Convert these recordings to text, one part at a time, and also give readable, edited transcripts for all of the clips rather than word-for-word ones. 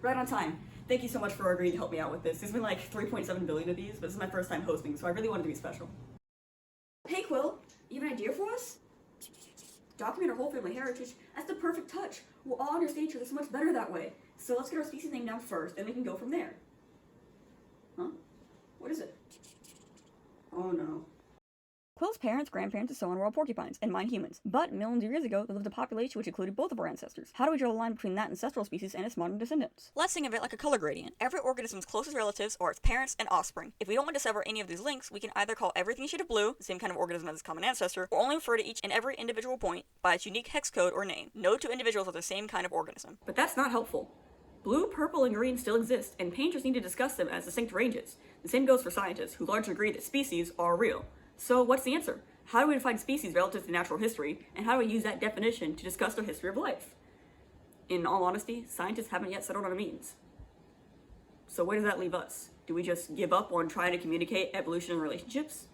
Right on time. Thank you so much for agreeing to help me out with this. There's been like 3.7 billion of these, but this is my first time hosting, so I really wanted to be special. Hey Quill, you have an idea for us? Document our whole family heritage. That's the perfect touch. We'll all understand each other so much better that way. So let's get our species name down first, and we can go from there. Huh? What is it? Oh no. Quill's parents, grandparents, and so on were all porcupines, and mine humans. But millions of years ago, there lived a population which included both of our ancestors. How do we draw the line between that ancestral species and its modern descendants? Let's think of it like a color gradient. Every organism's closest relatives are its parents and offspring. If we don't want to sever any of these links, we can either call everything a shade of blue, the same kind of organism as its common ancestor, or only refer to each and every individual point by its unique hex code or name. No two individuals are the same kind of organism. But that's not helpful. Blue, purple, and green still exist, and painters need to discuss them as distinct ranges. The same goes for scientists, who largely agree that species are real. So what's the answer? How do we define species relative to natural history, and how do we use that definition to discuss the history of life? In all honesty, scientists haven't yet settled on what it means. So where does that leave us? Do we just give up on trying to communicate evolution and relationships?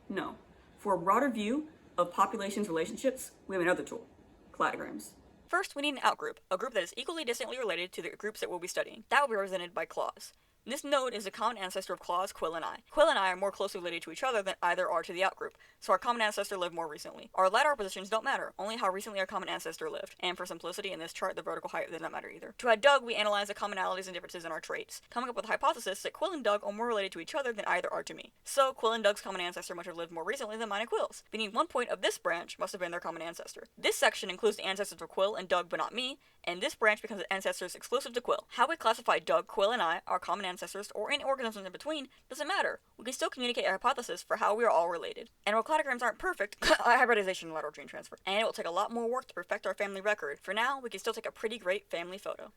No. For a broader view of populations' relationships, we have another tool: cladograms. First, we need an outgroup, a group that is equally distantly related to the groups that we'll be studying. That will be represented by claws. This node is a common ancestor of Claws, Quill, and I. Quill and I are more closely related to each other than either are to the outgroup, so our common ancestor lived more recently. Our lateral positions don't matter, only how recently our common ancestor lived. And for simplicity, in this chart, the vertical height does not matter either. To add Doug, we analyze the commonalities and differences in our traits, coming up with a hypothesis that Quill and Doug are more related to each other than either are to me. So, Quill and Doug's common ancestor must have lived more recently than mine and Quill's, meaning one point of this branch must have been their common ancestor. This section includes the ancestors of Quill and Doug but not me, and this branch becomes the ancestors exclusive to Quill. How we classify Doug, Quill, and I, our common ancestors, or any organisms in between, doesn't matter. We can still communicate a hypothesis for how we are all related. And while cladograms aren't perfect, hybridization and lateral gene transfer, and it will take a lot more work to perfect our family record, for now, we can still take a pretty great family photo.